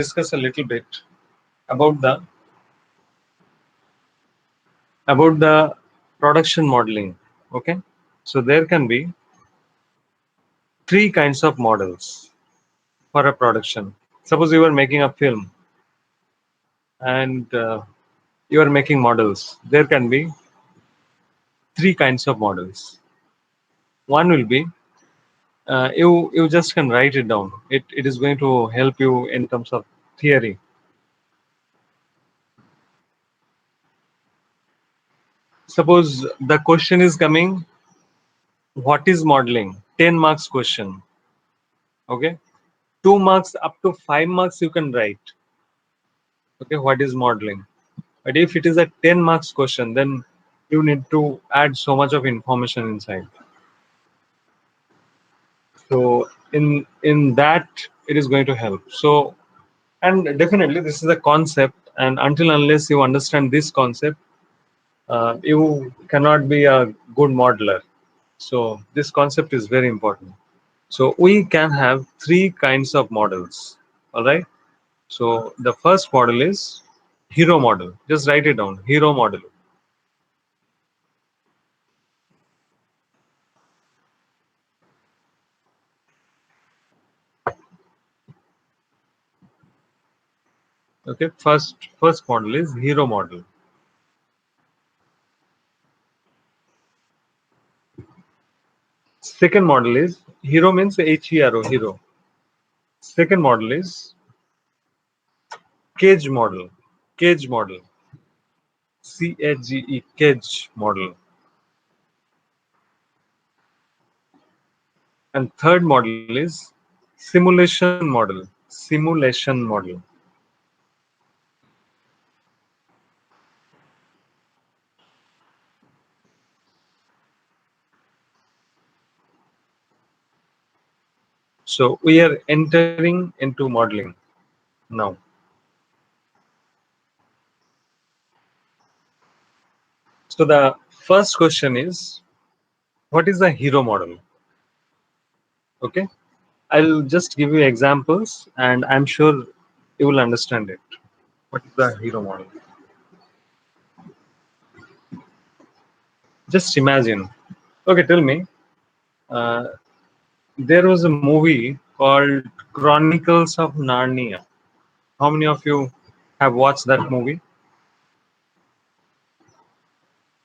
discuss a little bit about the production modeling. Okay, so there can be three kinds of models for a production. Suppose you are making a film and you are making models. There can be three kinds of models. One will be you just can write it down. It is going to help you in terms of theory. Suppose the question is coming, what is modeling? 10 marks question. Okay, 2 marks up to 5 marks you can write. Okay, what is modeling? But if it is a 10 marks question, then you need to add so much of information inside. So in that it is going to help. So, and definitely this is a concept, and until unless you understand this concept, you cannot be a good modeler. So this concept is very important. So we can have three kinds of models. All right. So the first model is hero model. Just write it down. Hero model. Okay. First model is hero model. Second model is hero means HERO hero. Second model is cage model. Cage model. CAGE cage model. And third model is simulation model. Simulation model. So we are entering into modeling now. So the first question is, what is the hero model? Okay, I'll just give you examples and I'm sure you will understand it. What is the hero model? Just imagine. Okay, tell me. Uh, there was a movie called Chronicles of Narnia. How many of you have watched that movie?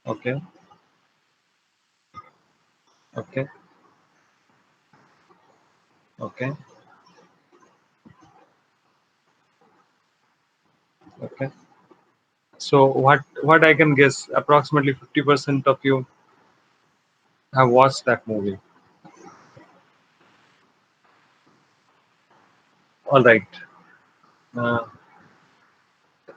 Okay, okay, okay, okay. So what I can guess, approximately 50% of you have watched that movie. All right. Uh,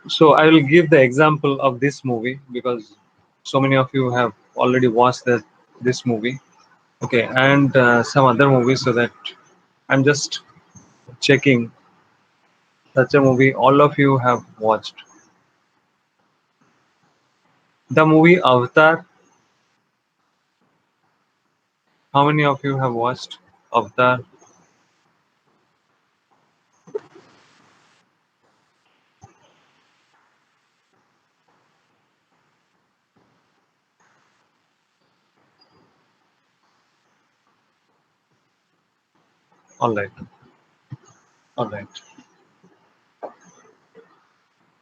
so I will give the example of this movie because so many of you have already watched this movie. Okay, and some other movies, so that I'm just checking such a movie all of you have watched. The movie Avatar. How many of you have watched Avatar? All right, all right.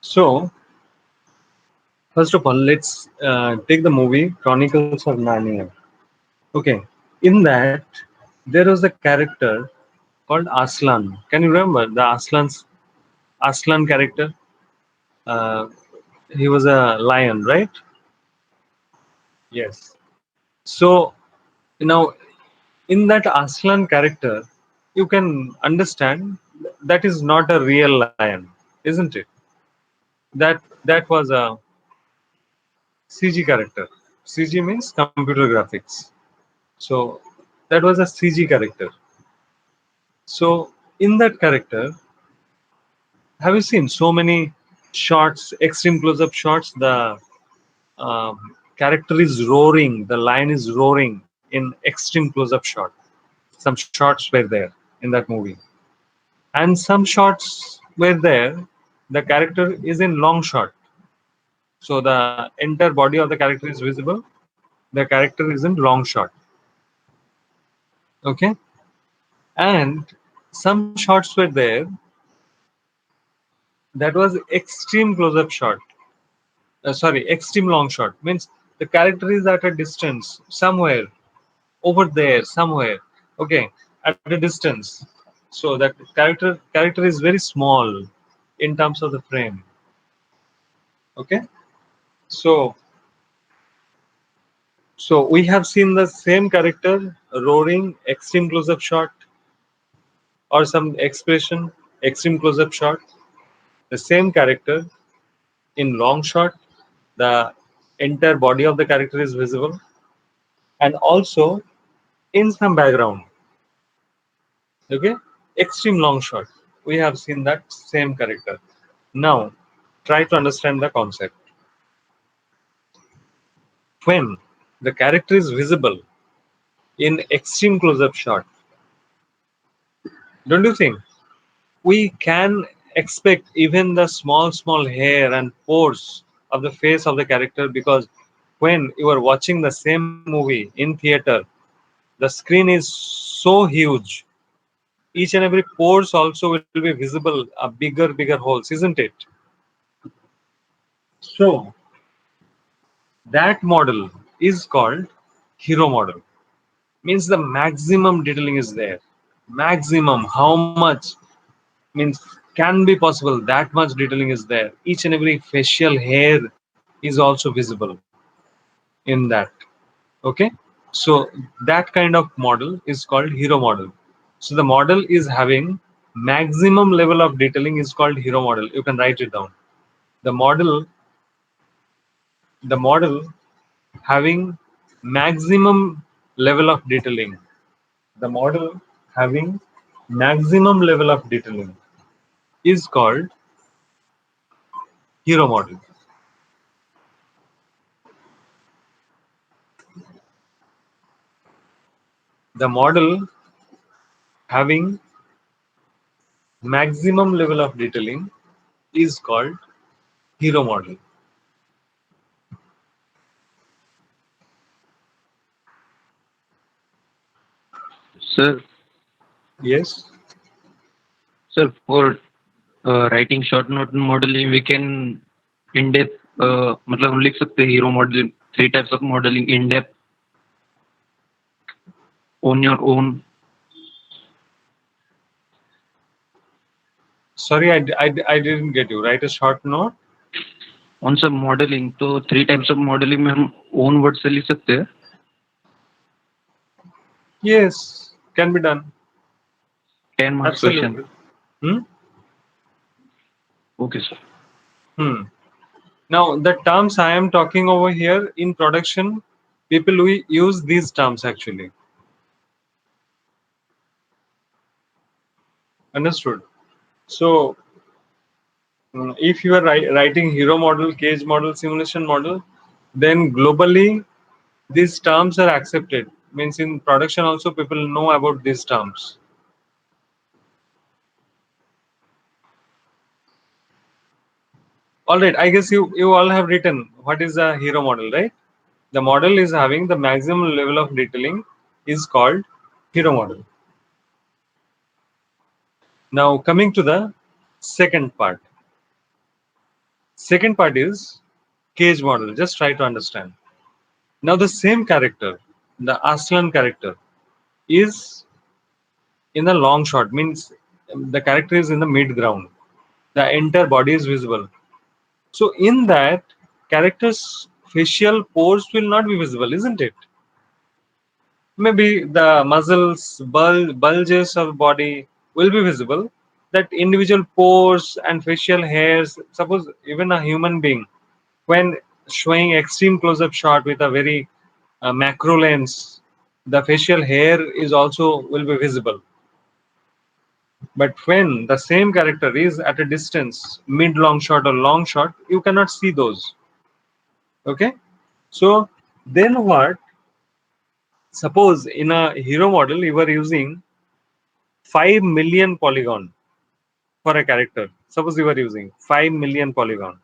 So first of all, let's take the movie Chronicles of Narnia. Okay, in that there was a character called Aslan. Can you remember the Aslan character? Uh, he was a lion, right? Yes. So now in that Aslan character, you can understand that is not a real lion, isn't it? That was a CG character. CG means computer graphics. So that was a CG character. So in that character, have you seen so many shots, extreme close-up shots? The character is roaring, the lion is roaring in extreme close-up shot. Some shots were there in that movie, and some shots. where there the character is in long shot, so the entire body of the character is visible, the character is in long shot. Okay, and some shots were there that was extreme close-up shot. Sorry, extreme long shot means the character is at a distance somewhere over there somewhere. Okay, at a distance, so that character is very small in terms of the frame. Okay, so we have seen the same character roaring extreme close-up shot, or some expression extreme close-up shot, the same character in long shot, the entire body of the character is visible, and also in some background. Okay, extreme long shot, we have seen that same character. Now try to understand the concept. When the character is visible in extreme close-up shot, don't you think we can expect even the small hair and pores of the face of the character? Because when you are watching the same movie in theater, the screen is so huge, each and every pores also will be visible, a bigger holes, isn't it? So that model is called hero model. Means the maximum detailing is there. Maximum, how much means can be possible, that much detailing is there. Each and every facial hair is also visible in that. Okay, so that kind of model is called hero model. So the model is having maximum level of detailing is called hero model. You can write it down. The model, the model having maximum level of detailing, the model having maximum level of detailing is called hero model. The model having maximum level of detailing is called hero model. Sir, Yes. sir, for writing short note modeling, we can in depth मतलब हम लिख सकते हैं hero modeling, three types of modeling in depth on your own. Sorry, I didn't get you. Write a short note. On सब modeling तो three types of modeling में हम own word से लिख सकते हैं. Yes, can be done. 10 marks question. Absolutely. Hmm? Okay, sir. Hmm. Now, the terms I am talking over here in production, people we use these terms actually. Understood? So, if you are writing hero model, cage model, simulation model, then globally these terms are accepted. Means in production also people know about these terms. All right, I guess you all have written what is a hero model, right? The model is having the maximum level of detailing is called hero model. Now coming to the second part. Second part is cage model. Just try to understand. Now the same character, the Aslan character, is in a long shot. Means the character is in the mid ground. The entire body is visible. So in that, character's facial pores will not be visible, isn't it? Maybe the muscles, bulges of body will be visible. That individual pores and facial hairs, suppose even a human being, when showing extreme close-up shot with a very macro lens, the facial hair is also will be visible. But when the same character is at a distance, mid long shot or long shot, you cannot see those. Okay, so then what? Suppose in a hero model you are using 5 million polygon for a character. Suppose you are using 5 million polygon.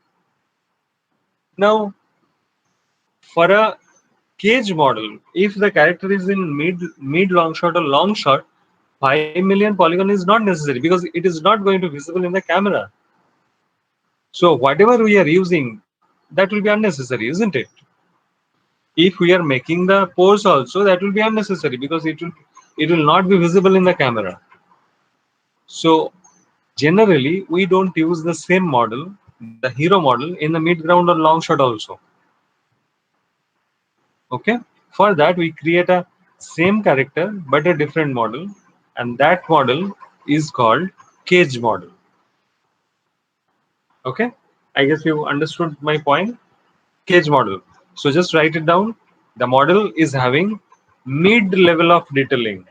Now, for a cage model, if the character is in mid long shot or long shot, 5 million polygon is not necessary because it is not going to be visible in the camera. So whatever we are using, that will be unnecessary, isn't it? If we are making the pose also, that will be unnecessary because it will not be visible in the camera. So generally, we don't use the same model, the hero model, in the mid ground or long shot also. Okay. For that, we create a same character but a different model, and that model is called cage model. Okay. I guess you understood my point. Cage model. So just write it down. The model is having mid level of detailing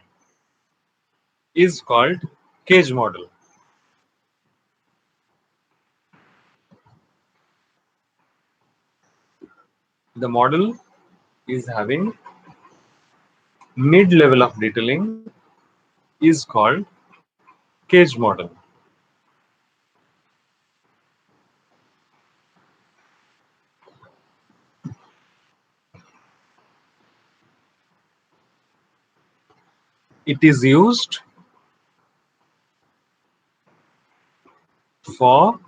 is called cage model. The model is having mid level of detailing is called cage model. It is used for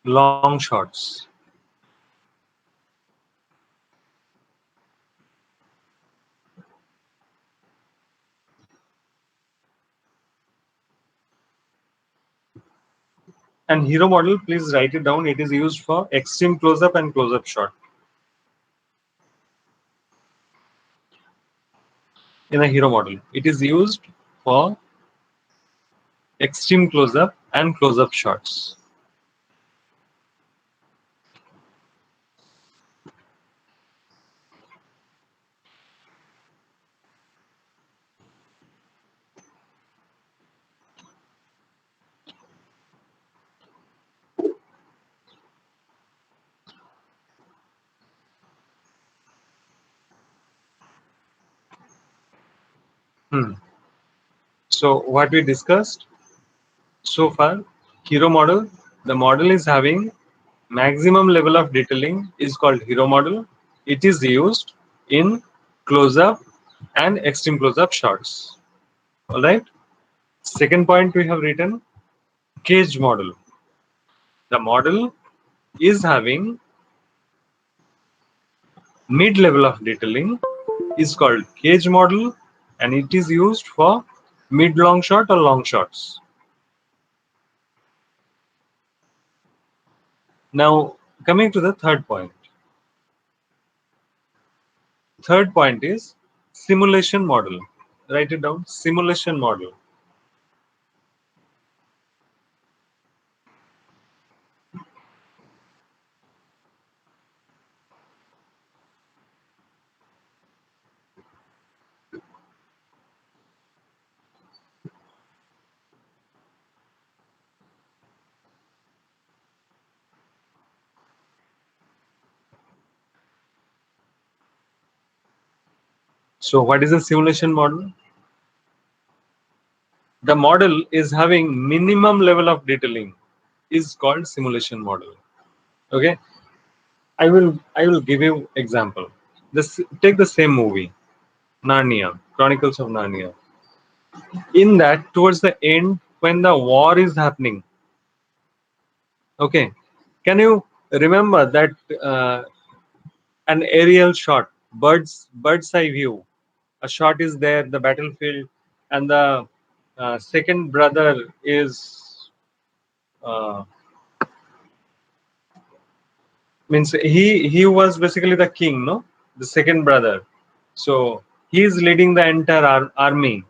long shots. And hero model, please write it down. It is used for extreme close up and close up shot. In a hero model, it is used for extreme close up and close up shots. Hmm. So what we discussed so far, hero model, the model is having maximum level of detailing is called hero model. It is used in close up and extreme close up shots. All right. Second point we have written cage model. The model is having mid level of detailing is called cage model, and it is used for mid long shot or long shots. Now coming to the third point. Third point is simulation model. Write it down, simulation model. So what is a simulation model? The model is having minimum level of detailing is called simulation model. Okay, I will give you example. This take the same movie, Narnia, Chronicles of Narnia. In that, towards the end, when the war is happening, okay, can you remember that an aerial shot, bird's eye view? A shot is there, the battlefield, and the second brother is uh, means he was basically the king, no, the second brother. So he is leading the entire army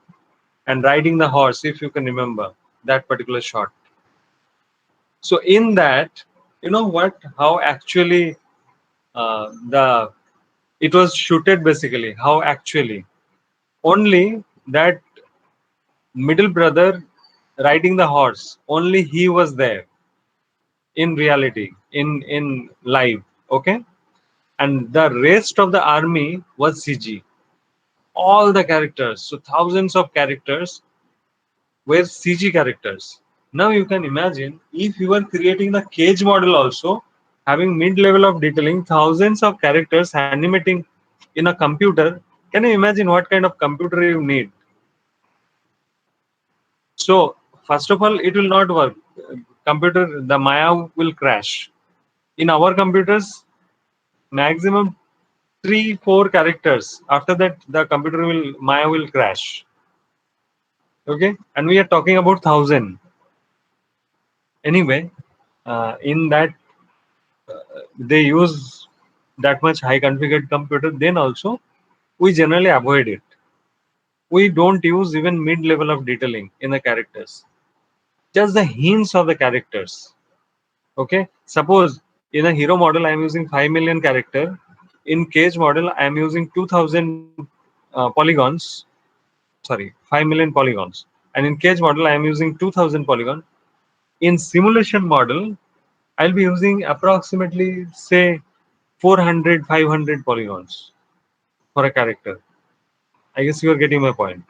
and riding the horse, if you can remember that particular shot. So in that, you know what, how actually the it was shooted, basically how actually only that middle brother riding the horse, only he was there in reality, in live. Okay, and the rest of the army was CG. All the characters, so thousands of characters were CG characters. Now you can imagine if you are creating the cage model also, having mid-level of detailing, thousands of characters animating in a computer. Can you imagine what kind of computer you need? So first of all, it will not work. Computer, the Maya will crash. In our computers, maximum 3 4 characters. After that, the computer will Maya will crash. Okay, and we are talking about thousand. Anyway, in that they use that much high configured computer. Then also, we generally avoid it. We don't use even mid level of detailing in the characters. Just the hints of the characters. Okay, suppose in a hero model I am using 5 million character. In cage model I am using 2000 polygons. Sorry, 5 million polygons. And in cage model I am using 2000 polygon. In simulation model I'll be using approximately say 400 500 polygons for a character. I guess you are getting my point.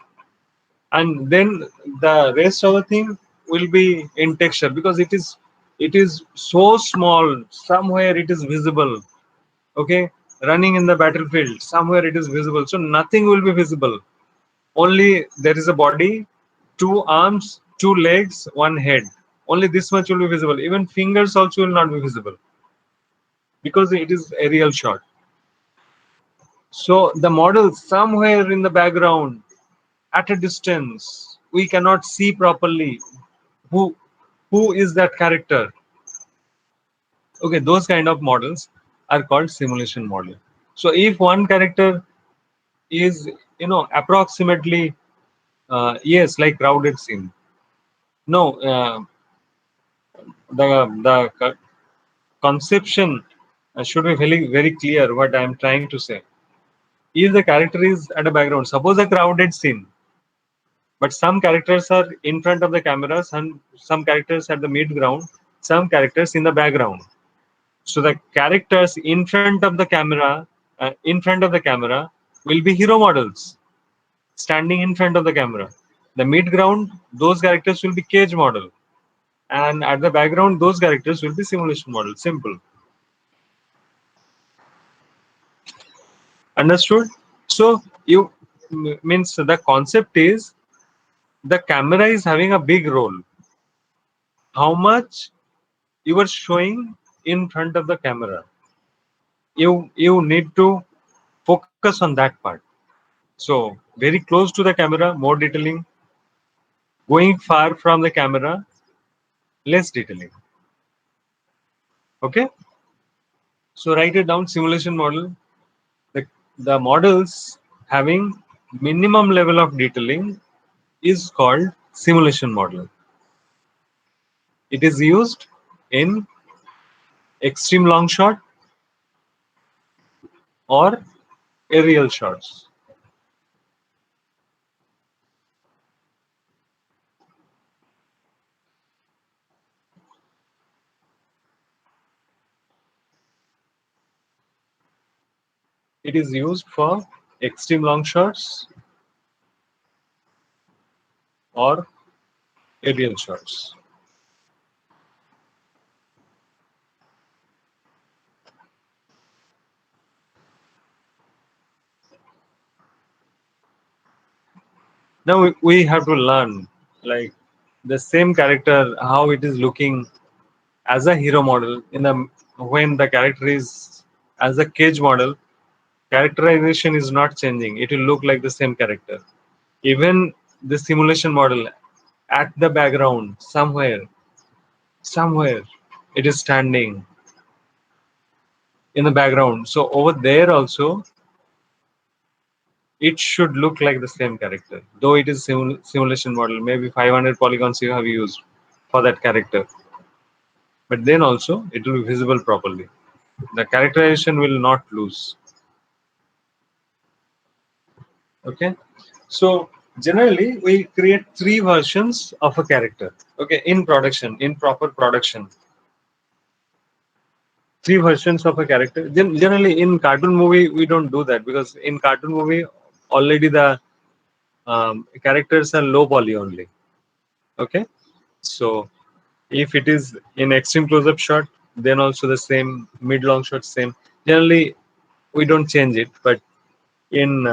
And then the rest of the thing will be in texture because it is so small. Somewhere it is visible. Okay, running in the battlefield, somewhere it is visible, so nothing will be visible. Only there is a body, two arms, two legs, one head. Only this much will be visible. Even fingers also will not be visible because it is a real shot. So the model somewhere in the background, at a distance, we cannot see properly who who is that character. Okay, those kind of models are called simulation model. So if one character is approximately yes, like crowded scene. No, the conception should be very clear. What I am trying to say, if the character is at a background, suppose a crowded scene, but some characters are in front of the camera, some characters at the mid ground, some characters in the background. So the characters in front of the camera will be hero models standing in front of the camera. The mid ground, those characters will be cage model, and at the background, those characters will be simulation model. Simple. Understood? So you means the concept is the camera is having a big role. How much you are showing in front of the camera, you need to focus on that part. So very close to the camera, more detailing. Going far from the camera, less detailing. Okay. So write it down. Simulation model. The models having minimum level of detailing is called simulation model. It is used in extreme long shot or aerial shots. It is used for extreme long shots or aerial shots. Now we have to learn like the same character how it is looking as a hero model in the when the character is as a cage model. Characterization is not changing. It will look like the same character. Even the simulation model at the background somewhere it is standing in the background. So over there also it should look like the same character. Though it is simulation model, maybe 500 polygons you have used for that character, but then also it will be visible properly. The characterization will not lose. Okay, so generally we create three versions of a character. Okay, in production, in proper production, three versions of a character. Generally in cartoon movie we don't do that because in cartoon movie already the characters are low poly only. Okay, so If it is in extreme close-up shot, then also the same. Mid long shot, same. Generally we don't change it, but in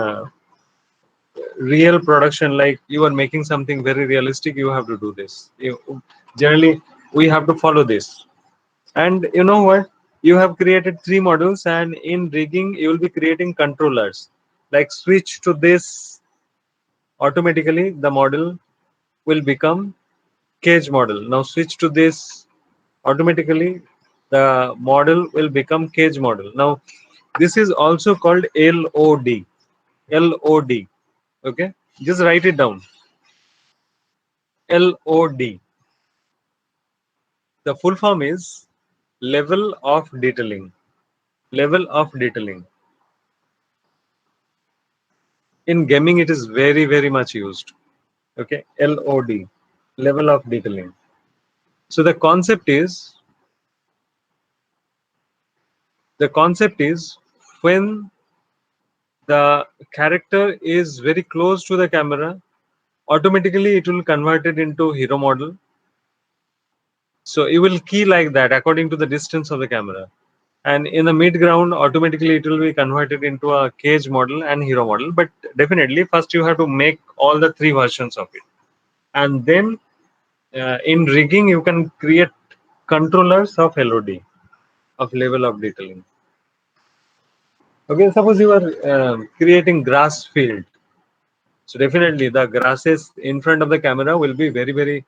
real production, like you are making something very realistic, you have to do this. Generally we have to follow this. And you know what, you have created three models, and in rigging you will be creating controllers, like switch to this, automatically the model will become cage model. Now switch to this, automatically the model will become cage model. Now this is also called LOD. LOD. Okay, just write it down. LOD. The full form is level of detailing. Level of detailing. In gaming, it is very, very much used. Okay, LOD, level of detailing. So the concept is when the character is very close to the camera, automatically it will convert it into hero model. So it will key like that according to the distance of the camera. And in the mid ground, automatically it will be converted into a cage model and hero model. But definitely first you have to make all the three versions of it. And then in rigging, you can create controllers of LOD, of level of detailing. Okay, suppose you are creating grass field. So definitely the grasses in front of the camera will be very, very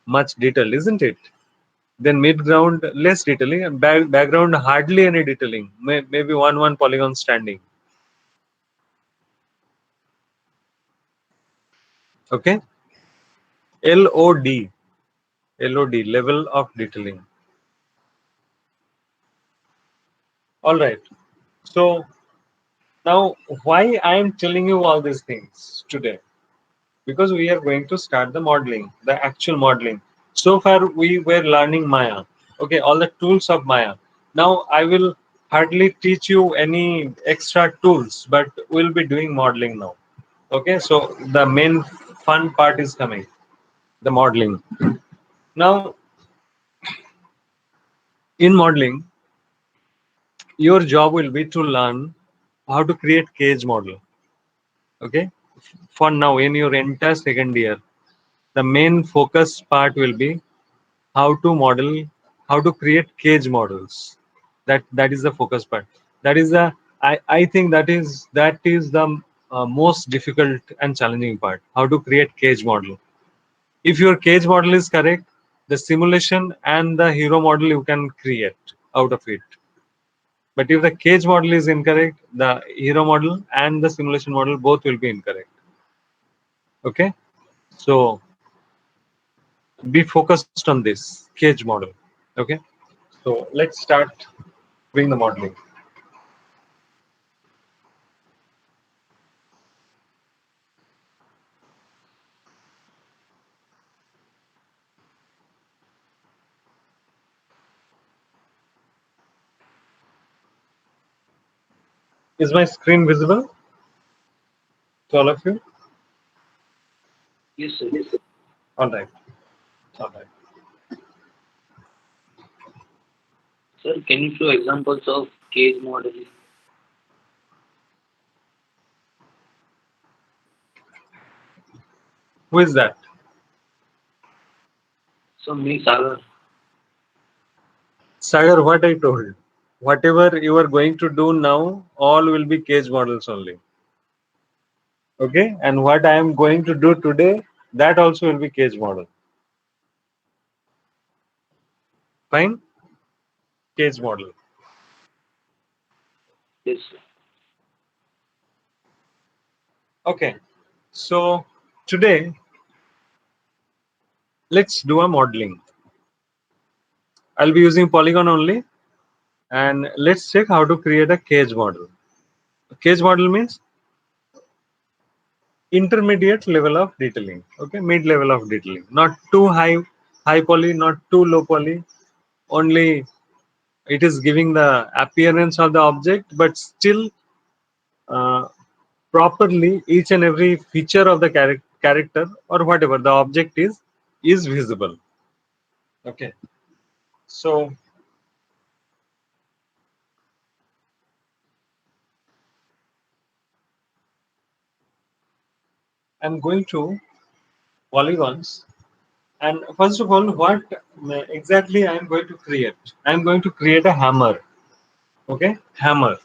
much detailed, isn't it? Then mid ground less detailing, and background hardly any detailing. Maybe one polygon standing. Okay, LOD, LOD, level of detailing. All right. So now, why I am telling you all these things today? Because we are going to start the modeling, the actual modeling. So far, we were learning Maya. Okay, all the tools of Maya. Now, I will hardly teach you any extra tools, but we'll be doing modeling now. Okay, so the main fun part is coming, the modeling. Now, in modeling, your job will be to learn how to create cage model. Okay, for now, in your entire second year, the main focus part will be how to model, how to create cage models. That is the focus part. That is the, I think that is the most difficult and challenging part. How to create cage model. If your cage model is correct, the simulation and the hero model you can create out of it. But if the cage model is incorrect, the hero model and the simulation model both will be incorrect. Okay, so be focused on this cage model. Okay, so let's start doing the modeling. Is my screen visible to all of you? Yes, sir. All right. All right. Sir, can you show examples of cage modeling? Who is that? So me, Sagar. Sagar, what I told. Whatever you are going to do now, all will be cage models only. Okay. And what I am going to do today, that also will be cage model. Fine? Cage model. Yes, sir. Okay. So today, let's do a modeling. I'll be using Polygon only. And let's check how to create a cage model. Cage model means intermediate level of detailing. Okay, mid level of detailing, not too high poly, not too low poly. Only it is giving the appearance of the object, but still uh, properly each and every feature of the character or whatever the object is visible. Okay, so I'm going to polygons. And first of all, what exactly I'm going to create? I'm going to create a hammer. Okay, hammer.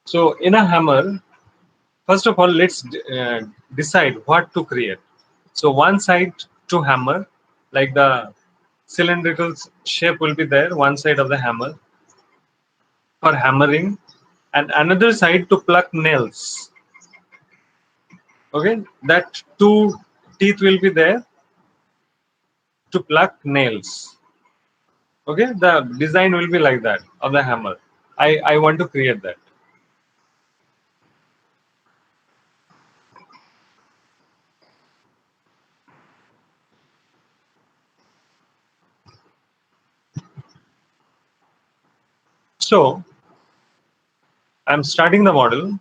So in a hammer, first of all, let's decide what to create. So one side to hammer, like the cylindrical shape will be there, one side of the hammer for hammering, and another side to pluck nails. Okay, that two teeth will be there to pluck nails. Okay, the design will be like that of the hammer. I want to create that. So I'm starting the model.